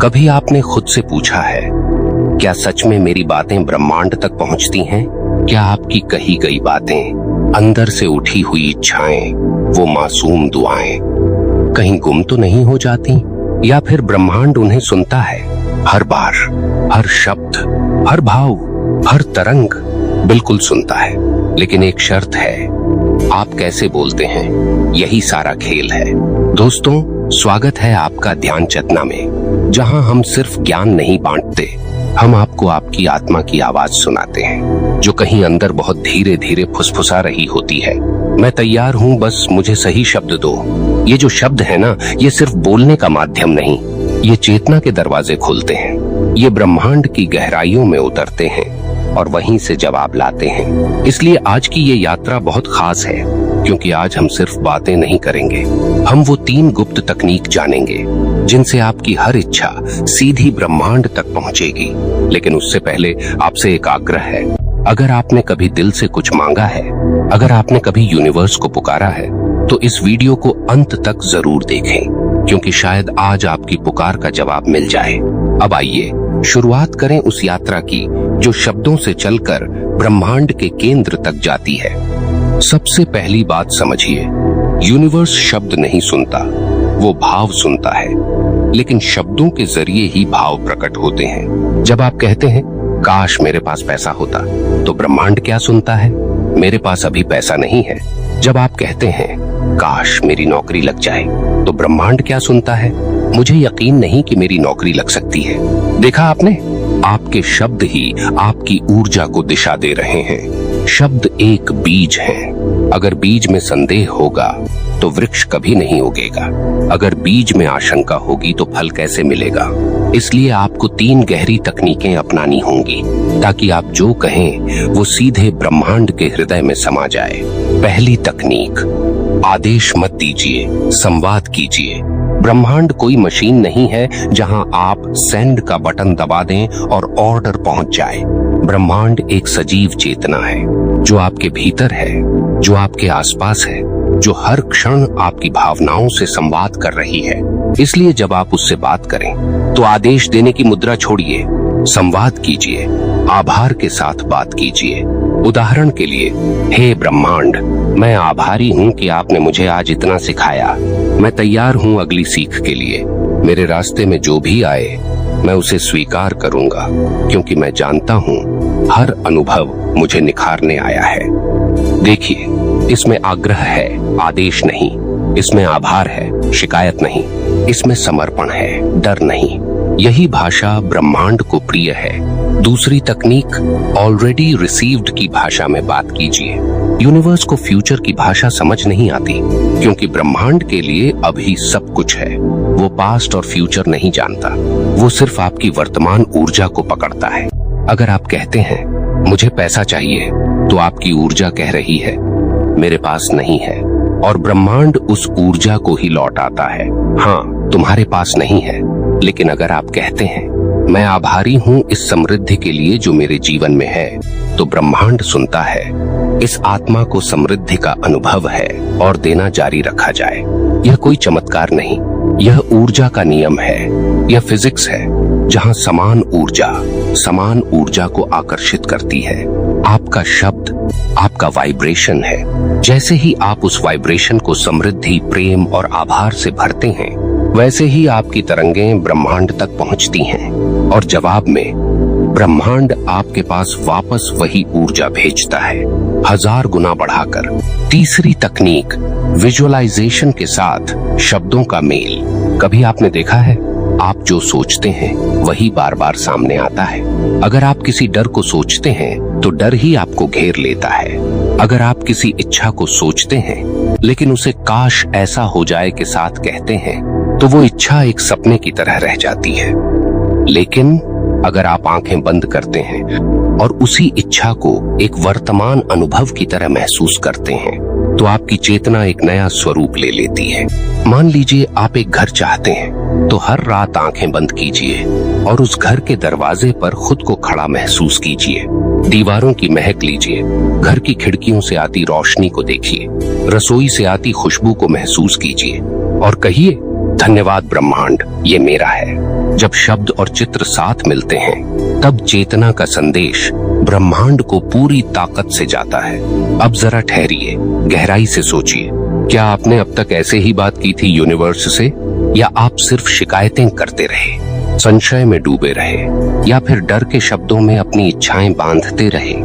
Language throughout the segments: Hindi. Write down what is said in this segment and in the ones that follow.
कभी आपने खुद से पूछा है, क्या सच में मेरी बातें ब्रह्मांड तक पहुंचती हैं? क्या आपकी कही गई बातें, अंदर से उठी हुई इच्छाएं, वो मासूम दुआएं कहीं गुम तो नहीं हो जाती? या फिर ब्रह्मांड उन्हें सुनता है, हर बार, हर शब्द, हर भाव, हर तरंग बिल्कुल सुनता है। लेकिन एक शर्त है, आप कैसे बोलते हैं, यही सारा खेल है। दोस्तों, स्वागत है आपका ध्यान चेतना में, जहां हम सिर्फ ज्ञान नहीं बांटते, हम आपको आपकी आत्मा की आवाज सुनाते हैं, जो कहीं अंदर बहुत धीरे धीरे फुसफुसा रही होती है। मैं तैयार हूं, बस मुझे सही शब्द दो। ये जो शब्द है ना, ये सिर्फ बोलने का माध्यम नहीं, ये चेतना के दरवाजे खोलते हैं, ये ब्रह्मांड की गहराइयों में उतरते हैं और वहीं से जवाब लाते हैं। इसलिए आज की ये यात्रा बहुत खास है, क्योंकि आज हम सिर्फ बातें नहीं करेंगे, हम वो 3 गुप्त तकनीक जानेंगे जिनसे आपकी हर इच्छा सीधी ब्रह्मांड तक पहुंचेगी। लेकिन उससे पहले आपसे एक आग्रह है, अगर आपने कभी दिल से कुछ मांगा है, अगर आपने कभी यूनिवर्स को पुकारा है, तो इस वीडियो को अंत तक जरूर देखें, क्योंकि शायद आज आपकी पुकार का जवाब मिल जाए। अब आइए शुरुआत करें उस यात्रा की जो शब्दों से चलकर ब्रह्मांड के केंद्र तक जाती है। सबसे पहली बात समझिए, यूनिवर्स शब्द नहीं सुनता, वो भाव सुनता है। लेकिन शब्दों के जरिए ही भाव प्रकट होते हैं। जब आप कहते हैं, काश मेरे पास पैसा होता, तो ब्रह्मांड क्या सुनता है? मेरे पास अभी पैसा नहीं है। जब आप कहते हैं, काश मेरी नौकरी लग जाए, तो ब्रह्मांड क्या सुनता है? मुझे यकीन नहीं कि मेरी नौकरी लग सकती है। देखा आपने, आपके शब्द ही आपकी ऊर्जा को दिशा दे रहे हैं। शब्द एक बीज है, अगर बीज में संदेह होगा तो वृक्ष कभी नहीं उगेगा। अगर बीज में आशंका होगी तो फल कैसे मिलेगा? इसलिए आपको 3 गहरी तकनीकें अपनानी होंगी, ताकि आप जो कहें वो सीधे ब्रह्मांड के हृदय में समा जाए। पहली तकनीक, आदेश मत दीजिए, संवाद कीजिए। ब्रह्मांड कोई मशीन नहीं है जहां आप सेंड का बटन दबा दें और ऑर्डर पहुंच जाए। ब्रह्मांड एक सजीव चेतना है, जो आपके भीतर है, जो आपके आसपास है, जो हर क्षण आपकी भावनाओं से संवाद कर रही है। इसलिए जब आप उससे बात करें, तो आदेश देने की मुद्रा छोड़िए, संवाद कीजिए, आभार के साथ बात कीजिए। उदाहरण के लिए, हे ब्रह्मांड, मैं आभारी हूँ कि आपने मुझे आज इतना सिखाया। मैं तैयार हूँ अगली सीख के लिए। मेरे रास्ते में जो भी आए, मैं उसे स्वीकार करूंगा, क्योंकि मैं जानता हूँ हर अनुभव मुझे निखारने आया है। देखिए, इसमें आग्रह है, आदेश नहीं। इसमें आभार है, शिकायत नहीं। इसमें समर्पण है, डर नहीं। यही भाषा ब्रह्मांड को प्रिय है। दूसरी तकनीक, ऑलरेडी रिसीव्ड की भाषा में बात कीजिए। यूनिवर्स को फ्यूचर की भाषा समझ नहीं आती, क्योंकि ब्रह्मांड के लिए अभी सब कुछ है। वो पास्ट और फ्यूचर नहीं जानता, वो सिर्फ आपकी वर्तमान ऊर्जा को पकड़ता है। अगर आप कहते हैं, मुझे पैसा चाहिए, तो आपकी ऊर्जा कह रही है, मेरे पास नहीं है, और ब्रह्मांड उस ऊर्जा को ही लौटाता है। हाँ, तुम्हारे पास नहीं है। लेकिन अगर आप कहते हैं, मैं आभारी हूँ इस समृद्धि के लिए जो मेरे जीवन में है, तो ब्रह्मांड सुनता है। इस आत्मा को समृद्धि का अनुभव है और देना जारी रखा जाए। यह कोई चमत्कार नहीं, यह ऊर्जा का नियम है, यह फिजिक्स है, जहाँ समान ऊर्जा को आकर्षित करती है। आपका शब्द आपका वाइब्रेशन है। जैसे ही आप उस वाइब्रेशन को समृद्धि, प्रेम और आभार से भरते हैं, वैसे ही आपकी तरंगें ब्रह्मांड तक पहुंचती हैं, और जवाब में ब्रह्मांड आपके पास वापस वही ऊर्जा भेजता है, 1000 गुना बढ़ाकर। तीसरी तकनीक, विजुअलाइजेशन के साथ शब्दों का मेल। कभी आपने देखा है, आप जो सोचते हैं वही बार बार सामने आता है। अगर आप किसी डर को सोचते हैं, तो डर ही आपको घेर लेता है। अगर आप किसी इच्छा को सोचते हैं, लेकिन उसे काश ऐसा हो जाए के साथ कहते हैं, तो वो इच्छा एक सपने की तरह रह जाती है। लेकिन अगर आप आंखें बंद करते हैं और उसी इच्छा को एक वर्तमान अनुभव की तरह महसूस करते हैं, तो आपकी चेतना एक नया स्वरूप ले लेती है। मान लीजिए आप एक घर चाहते हैं, तो हर रात आंखें बंद कीजिए और उस घर के दरवाजे पर खुद को खड़ा महसूस कीजिए। दीवारों की महक लीजिए, घर की खिड़कियों से आती रोशनी को देखिए, रसोई से आती खुशबू को महसूस कीजिए और कहिए, धन्यवाद ब्रह्मांड, ये मेरा है। जब शब्द और चित्र साथ मिलते हैं तब चेतना का संदेश ब्रह्मांड को पूरी ताकत से जाता है। अब जरा ठहरिए, गहराई से सोचिए, क्या आपने अब तक ऐसे ही बात की थी यूनिवर्स से, या आप सिर्फ शिकायतें करते रहे, संशय में डूबे रहे, या फिर डर के शब्दों में अपनी इच्छाएं बांधते रहे?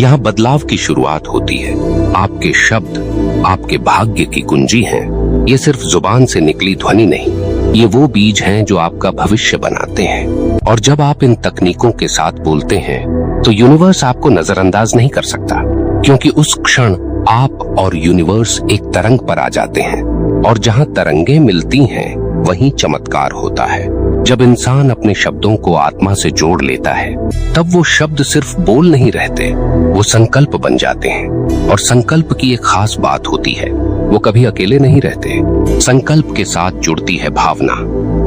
यहाँ बदलाव की शुरुआत होती है। आपके शब्द आपके भाग्य की कुंजी हैं। ये सिर्फ जुबान से निकली ध्वनि नहीं, ये वो बीज हैं जो आपका भविष्य बनाते हैं। और जब आप इन तकनीकों के साथ बोलते हैं तो यूनिवर्स आपको नजरअंदाज नहीं कर सकता, क्योंकि उस क्षण आप और यूनिवर्स एक तरंग पर आ जाते हैं। और जहाँ तरंगे मिलती हैं वहीं चमत्कार होता है। जब इंसान अपने शब्दों को आत्मा से जोड़ लेता है तब वो शब्द सिर्फ बोल नहीं रहते, वो संकल्प बन जाते हैं। और संकल्प की एक खास बात होती है, वो कभी अकेले नहीं रहते। संकल्प के साथ जुड़ती है भावना,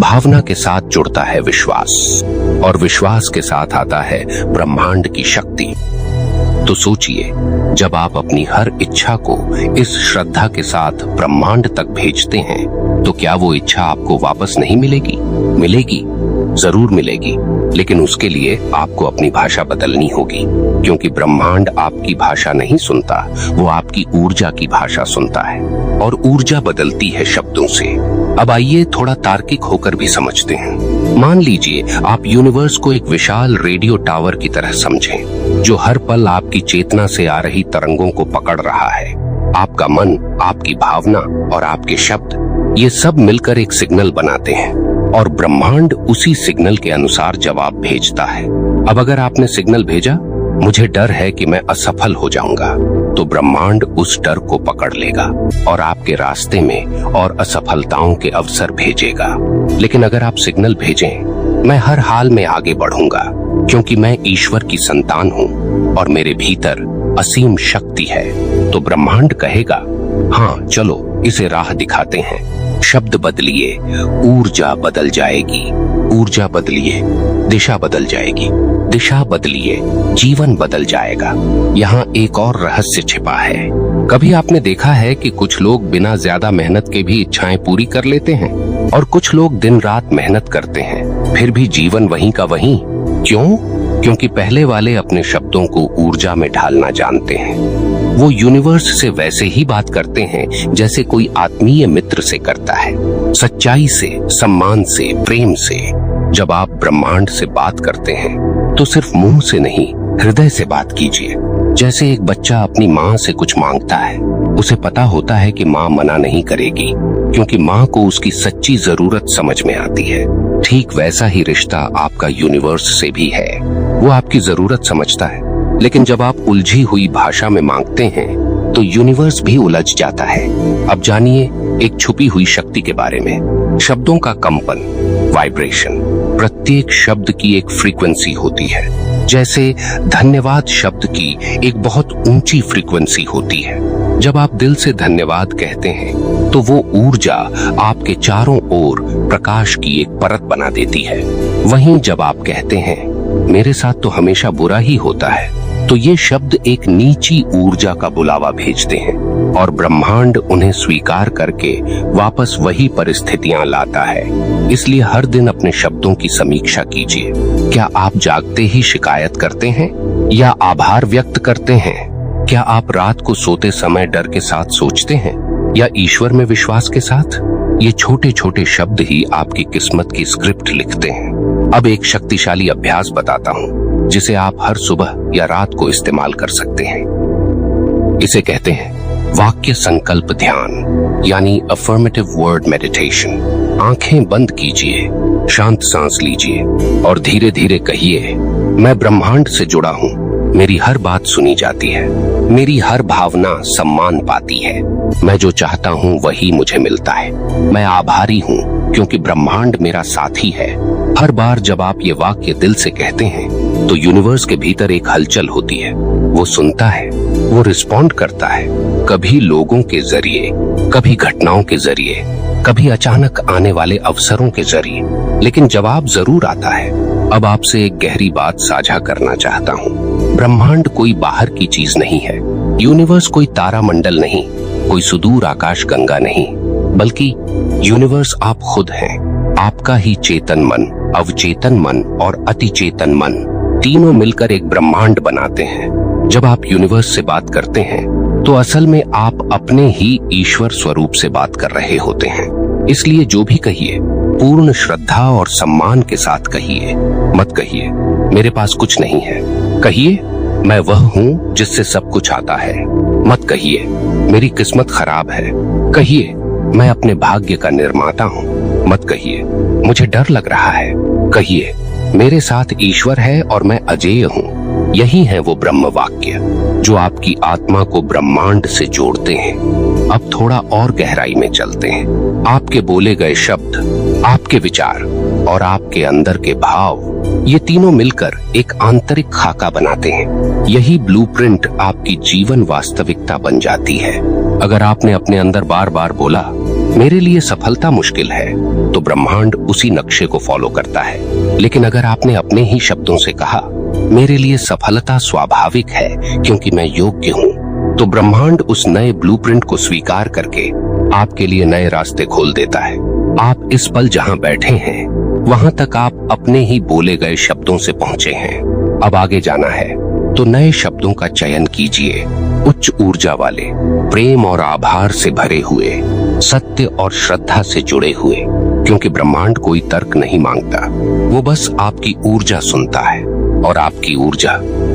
भावना के साथ जुड़ता है विश्वास, और विश्वास के साथ आता है ब्रह्मांड की शक्ति। तो सोचिए, जब आप अपनी हर इच्छा को इस श्रद्धा के साथ ब्रह्मांड तक भेजते हैं तो क्या वो इच्छा आपको वापस नहीं मिलेगी? मिलेगी, जरूर मिलेगी, लेकिन उसके लिए आपको अपनी भाषा बदलनी होगी, क्योंकि ब्रह्मांड आपकी भाषा नहीं सुनता, वो आपकी ऊर्जा की भाषा सुनता है, और ऊर्जा बदलती है शब्दों से। अब आइए थोड़ा तार्किक होकर भी समझते हैं। मान लीजिए आप यूनिवर्स को एक विशाल रेडियो टावर की तरह समझें, जो हर पल आपकी चेतना से आ रही तरंगों को पकड़ रहा है। आपका मन, आपकी भावना और आपके शब्द, ये सब मिलकर एक सिग्नल बनाते हैं, और ब्रह्मांड उसी सिग्नल के अनुसार जवाब भेजता है। अब अगर आपने सिग्नल भेजा, मुझे डर है कि मैं असफल हो जाऊंगा, तो ब्रह्मांड उस डर को पकड़ लेगा और आपके रास्ते में और असफलताओं के अवसर भेजेगा। लेकिन अगर आप सिग्नल भेजें, मैं हर हाल में आगे बढ़ूंगा, क्योंकि मैं ईश्वर की संतान हूँ और मेरे भीतर असीम शक्ति है, तो ब्रह्मांड कहेगा, हाँ चलो इसे राह दिखाते हैं। शब्द बदलिए, ऊर्जा बदल जाएगी, ऊर्जा बदलिए, दिशा बदल जाएगी, दिशा बदलिए, जीवन बदल जाएगा। यहाँ एक और रहस्य छिपा है। कभी आपने देखा है कि कुछ लोग बिना ज्यादा मेहनत के भी इच्छाएं पूरी कर लेते हैं, और कुछ लोग दिन रात मेहनत करते हैं, फिर भी जीवन वहीं का वहीं। क्यों? क्योंकि पहले वाले अपने शब्दों को ऊर्जा में ढालना जानते हैं। वो यूनिवर्स से वैसे ही बात करते हैं जैसे कोई आत्मीय मित्र से करता है, सच्चाई से, सम्मान से, प्रेम से। जब आप ब्रह्मांड से बात करते हैं तो सिर्फ मुंह से नहीं, हृदय से बात कीजिए। जैसे एक बच्चा अपनी माँ से कुछ मांगता है, उसे पता होता है कि माँ मना नहीं करेगी, क्योंकि माँ को उसकी सच्ची जरूरत समझ में आती है। ठीक वैसा ही रिश्ता आपका यूनिवर्स से भी है। वो आपकी जरूरत समझता है, लेकिन जब आप उलझी हुई भाषा में मांगते हैं तो यूनिवर्स भी उलझ जाता है। अब जानिए एक छुपी हुई शक्ति के बारे में। शब्दों का कंपन, वाइब्रेशन, प्रत्येक शब्द की एक फ्रीक्वेंसी होती है। जैसे धन्यवाद शब्द की एक बहुत ऊंची फ्रीक्वेंसी होती है। जब आप दिल से धन्यवाद कहते हैं तो वो ऊर्जा आपके चारों ओर प्रकाश की एक परत बना देती है। वहीं जब आप कहते हैं मेरे साथ तो हमेशा बुरा ही होता है, तो ये शब्द एक नीची ऊर्जा का बुलावा भेजते हैं, और ब्रह्मांड उन्हें स्वीकार करके वापस वही परिस्थितियां लाता है। इसलिए हर दिन अपने शब्दों की समीक्षा कीजिए। क्या आप जागते ही शिकायत करते हैं या आभार व्यक्त करते हैं? क्या आप रात को सोते समय डर के साथ सोचते हैं या ईश्वर में विश्वास के साथ? ये छोटे छोटे शब्द ही आपकी किस्मत की स्क्रिप्ट लिखते हैं। अब एक शक्तिशाली अभ्यास बताता हूँ, जिसे आप हर सुबह या रात को इस्तेमाल कर सकते हैं। इसे कहते हैं वाक्य संकल्प ध्यान, यानी अफर्मेटिव वर्ड मेडिटेशन। आंखें बंद कीजिए, शांत सांस लीजिए और धीरे धीरे कहिए, मैं ब्रह्मांड से जुड़ा हूँ, मेरी हर बात सुनी जाती है, मेरी हर भावना सम्मान पाती है, मैं जो चाहता हूँ वही मुझे मिलता है, मैं आभारी हूँ क्योंकि ब्रह्मांड मेरा साथी है। हर बार जब आप ये वाक्य दिल से कहते हैं तो यूनिवर्स के भीतर एक हलचल होती है। वो सुनता है, वो रिस्पॉन्ड करता है, कभी लोगों के जरिए, कभी घटनाओं के जरिए, कभी अचानक आने वाले अवसरों के जरिए, लेकिन जवाब जरूर आता है। अब आपसे एक गहरी बात साझा करना चाहता हूँ। ब्रह्मांड कोई बाहर की चीज नहीं है, यूनिवर्स कोई तारा मंडल नहीं, कोई सुदूर आकाश गंगा नहीं, बल्कि यूनिवर्स आप खुद हैं। आपका ही चेतन मन, अवचेतन मन और अतिचेतन मन तीनों मिलकर एक ब्रह्मांड बनाते हैं। जब आप यूनिवर्स से बात करते हैं तो असल में आप अपने ही ईश्वर स्वरूप से बात कर रहे होते हैं। इसलिए जो भी कहिए पूर्ण श्रद्धा और सम्मान के साथ कहिए। मत कहिए मेरे पास कुछ नहीं है, कहिए मैं वह हूँ जिससे सब कुछ आता है। मत कहिए मेरी किस्मत खराब है, कहिए मैं अपने भाग्य का निर्माता हूँ। मत कहिए मुझे डर लग रहा है, कहिए मेरे साथ ईश्वर है और मैं अजेय हूँ। यही है वो ब्रह्म वाक्य जो आपकी आत्मा को ब्रह्मांड से जोड़ते हैं। अब थोड़ा और गहराई में चलते हैं। आपके बोले गए शब्द, आपके विचार और आपके अंदर के भाव, ये तीनों मिलकर एक आंतरिक खाका बनाते हैं। यही ब्लूप्रिंट आपकी जीवन वास्तविकता बन जाती है। अगर आपने अपने अंदर बार बार बोला मेरे लिए सफलता मुश्किल है, तो ब्रह्मांड उसी नक्शे को फॉलो करता है। लेकिन अगर आपने अपने ही शब्दों से कहा मेरे लिए सफलता स्वाभाविक है क्योंकि मैं योग्य हूँ, तो ब्रह्मांड उस नए ब्लूप्रिंट को स्वीकार करके आपके लिए नए रास्ते खोल देता है। आप इस पल जहाँ बैठे हैं वहां तक आप अपने ही बोले गए शब्दों से पहुंचे हैं। अब आगे जाना है तो नए शब्दों का चयन कीजिए, उच्च ऊर्जा वाले, प्रेम और आभार से भरे हुए, सत्य और श्रद्धा से जुड़े हुए, क्योंकि ब्रह्मांड कोई तर्क नहीं मांगता, वो बस आपकी ऊर्जा सुनता है और आपकी ऊर्जा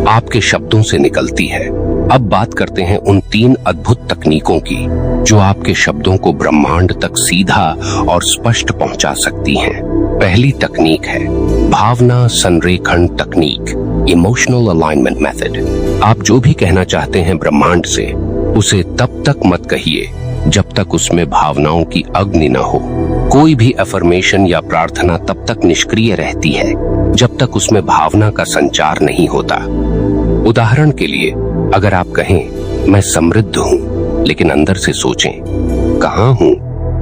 आपके शब्दों से निकलती है। अब बात करते हैं उन 3 अद्भुत तकनीकों की जो आपके शब्दों को ब्रह्मांड तक सीधा और स्पष्ट पहुंचा सकती हैं। पहली तकनीक है भावना संरेखण तकनीक, इमोशनल अलाइनमेंट मेथड। आप जो भी कहना चाहते हैं ब्रह्मांड से, उसे तब तक मत कहिए जब तक उसमें भावनाओं की अग्नि न हो। कोई भी अफर्मेशन या प्रार्थना तब तक निष्क्रिय रहती है जब तक उसमें भावना का संचार नहीं होता। उदाहरण के लिए, अगर आप कहें मैं समृद्ध हूँ, लेकिन अंदर से सोचें कहाँ हूँ,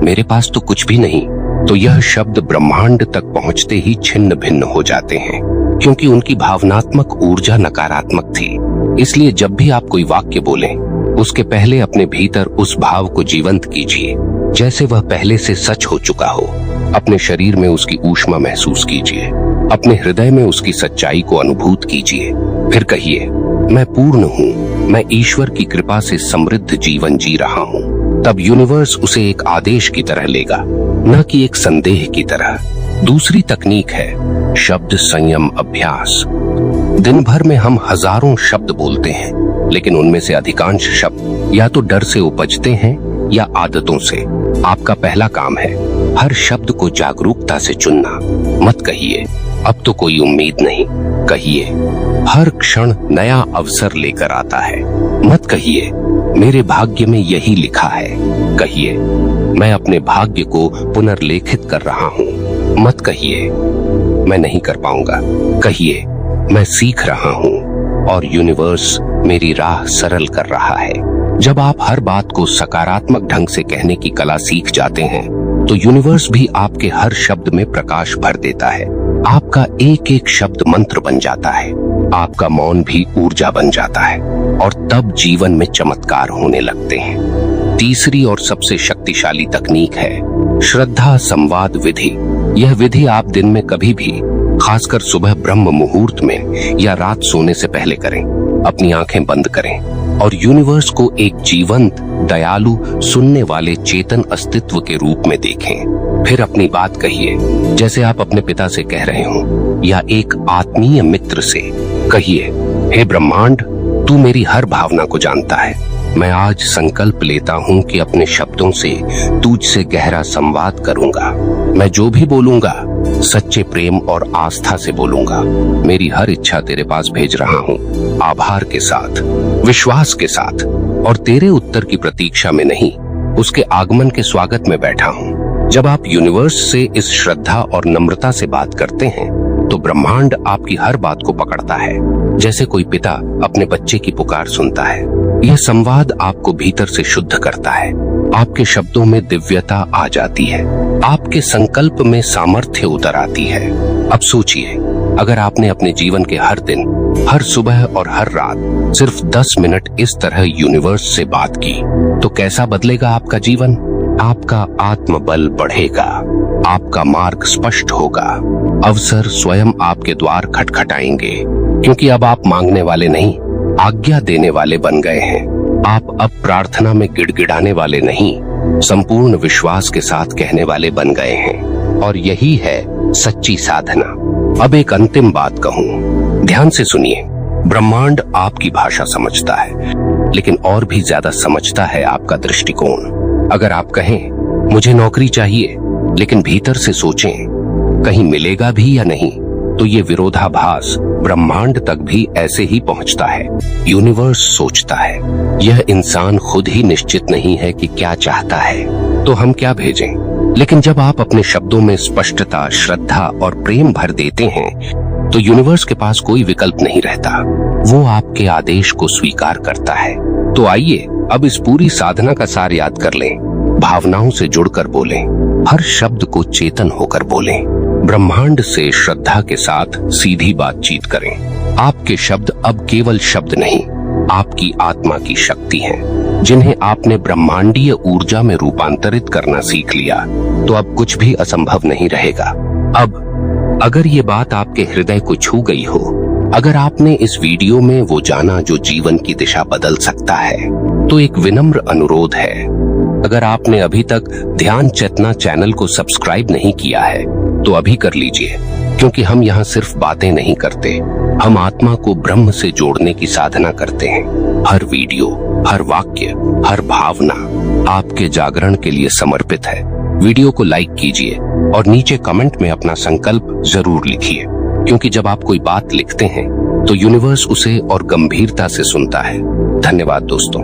मेरे पास तो कुछ भी नहीं, तो यह शब्द ब्रह्मांड तक पहुँचते ही छिन्न भिन्न हो जाते हैं, क्योंकि उनकी भावनात्मक ऊर्जा नकारात्मक थी। इसलिए जब भी आप कोई वाक्य बोलें, उसके पहले अपने भीतर उस भाव को जीवंत कीजिए जैसे वह पहले से सच हो चुका हो। अपने शरीर में उसकी ऊष्मा महसूस कीजिए, अपने हृदय में उसकी सच्चाई को अनुभूत कीजिए। फिर कहिए मैं पूर्ण हूँ, मैं ईश्वर की कृपा से समृद्ध जीवन जी रहा हूँ। तब यूनिवर्स उसे एक आदेश की तरह लेगा, न कि एक संदेह की तरह। दूसरी तकनीक है शब्द संयम अभ्यास। दिन भर में हम हजारों शब्द बोलते हैं, लेकिन उनमें से अधिकांश शब्द या तो डर से उपजते हैं या आदतों से। आपका पहला काम है हर शब्द को जागरूकता से चुनना। मत कहिए अब तो कोई उम्मीद नहीं, कहिए हर क्षण नया अवसर लेकर आता है। मत कहिए मेरे भाग्य में यही लिखा है, कहिए मैं अपने भाग्य को पुनर्लेखित कर रहा हूँ। मत कहिए मैं नहीं कर पाऊंगा, कहिए मैं सीख रहा हूँ और यूनिवर्स मेरी राह सरल कर रहा है। जब आप हर बात को सकारात्मक ढंग से कहने की कला सीख जाते हैं, तो यूनिवर्स भी आपके हर शब्द में प्रकाश भर देता है। आपका एक एक शब्द मंत्र बन जाता है, आपका मौन भी ऊर्जा बन जाता है और तब जीवन में चमत्कार होने लगते हैं। तीसरी और सबसे शक्तिशाली तकनीक है श्रद्धा संवाद विधि। यह विधि आप दिन में कभी भी, खासकर सुबह ब्रह्म मुहूर्त में या रात सोने से पहले करें। अपनी आंखें बंद करें और यूनिवर्स को एक जीवंत, दयालु, सुनने वाले चेतन अस्तित्व के रूप में देखें। फिर अपनी बात कहिए जैसे आप अपने पिता से कह रहे हो या एक आत्मीय मित्र से। कहिए हे ब्रह्मांड, तू मेरी हर भावना को जानता है। मैं आज संकल्प लेता हूँ कि अपने शब्दों से तुझसे गहरा संवाद करूंगा। मैं जो भी बोलूंगा सच्चे प्रेम और आस्था से बोलूंगा। मेरी हर इच्छा तेरे पास भेज रहा हूँ, आभार के साथ, विश्वास के साथ, और तेरे उत्तर की प्रतीक्षा में नहीं, उसके आगमन के स्वागत में बैठा हूँ। जब आप यूनिवर्स से इस श्रद्धा और नम्रता से बात करते हैं, तो ब्रह्मांड आपकी हर बात को पकड़ता है, जैसे कोई पिता अपने बच्चे की पुकार सुनता है। यह संवाद आपको भीतर से शुद्ध करता है, आपके शब्दों में दिव्यता आ जाती है, आपके संकल्प में सामर्थ्य उतर आती है। अब सोचिए, अगर आपने अपने जीवन के हर दिन, हर सुबह और हर रात सिर्फ 10 मिनट इस तरह यूनिवर्स से बात की, तो कैसा बदलेगा आपका जीवन? आपका आत्मबल बढ़ेगा, आपका मार्ग स्पष्ट होगा, अवसर स्वयं आपके द्वार खटखटाएंगे, क्योंकि अब आप मांगने वाले नहीं, आज्ञा देने वाले बन गए हैं। आप अब प्रार्थना में गिड़गिड़ाने वाले नहीं, संपूर्ण विश्वास के साथ कहने वाले बन गए हैं। और यही है सच्ची साधना। अब एक अंतिम बात कहूं, ध्यान से सुनिए। ब्रह्मांड आपकी भाषा समझता है, लेकिन और भी ज्यादा समझता है आपका दृष्टिकोण। अगर आप कहें मुझे नौकरी चाहिए, लेकिन भीतर से सोचें कहीं मिलेगा भी या नहीं, तो ये विरोधाभास ब्रह्मांड तक भी ऐसे ही पहुंचता है। यूनिवर्स सोचता है, यह इंसान खुद ही निश्चित नहीं है कि क्या चाहता है, तो हम क्या भेजें। लेकिन जब आप अपने शब्दों में स्पष्टता, श्रद्धा और प्रेम भर देते हैं, तो यूनिवर्स के पास कोई विकल्प नहीं रहता, वो आपके आदेश को स्वीकार करता है। तो आइए अब इस पूरी साधना का सार याद कर लें। भावनाओं से जुड़कर बोलें, हर शब्द को चेतन होकर बोलें, ब्रह्मांड से श्रद्धा के साथ सीधी बातचीत करें। आपके शब्द अब केवल शब्द नहीं, आपकी आत्मा की शक्ति हैं, जिन्हें आपने ब्रह्मांडीय ऊर्जा में रूपांतरित करना सीख लिया, तो अब कुछ भी असंभव नहीं रहेगा। अब अगर ये बात आपके हृदय को छू गई हो, अगर आपने इस वीडियो में वो जाना जो जीवन की दिशा बदल सकता है, तो एक विनम्र अनुरोध है, अगर आपने अभी तक ध्यान चेतना चैनल को सब्सक्राइब नहीं किया है, तो अभी कर लीजिए, क्योंकि हम यहाँ सिर्फ बातें नहीं करते, हम आत्मा को ब्रह्म से जोड़ने की साधना करते हैं। हर वीडियो, हर वाक्य, हर भावना आपके जागरण के लिए समर्पित है। वीडियो को लाइक कीजिए और नीचे कमेंट में अपना संकल्प जरूर लिखिए, क्योंकि जब आप कोई बात लिखते हैं तो यूनिवर्स उसे और गंभीरता से सुनता है। धन्यवाद दोस्तों।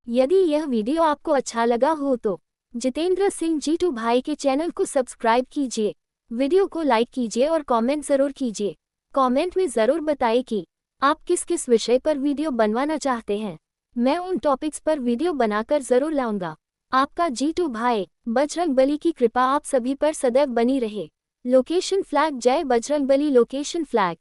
यदि यह वीडियो आपको अच्छा लगा हो तो जितेंद्र सिंह जीटू भाई के चैनल को सब्सक्राइब कीजिए, वीडियो को लाइक कीजिए और कमेंट जरूर कीजिए। कमेंट में जरूर बताइए कि आप किस किस विषय पर वीडियो बनवाना चाहते हैं। मैं उन टॉपिक्स पर वीडियो बनाकर जरूर लाऊंगा। आपका जीटू भाई। बजरंगबली की कृपा आप सभी पर सदैव बनी रहे। Location flag. जय बजरंगबली। Location flag.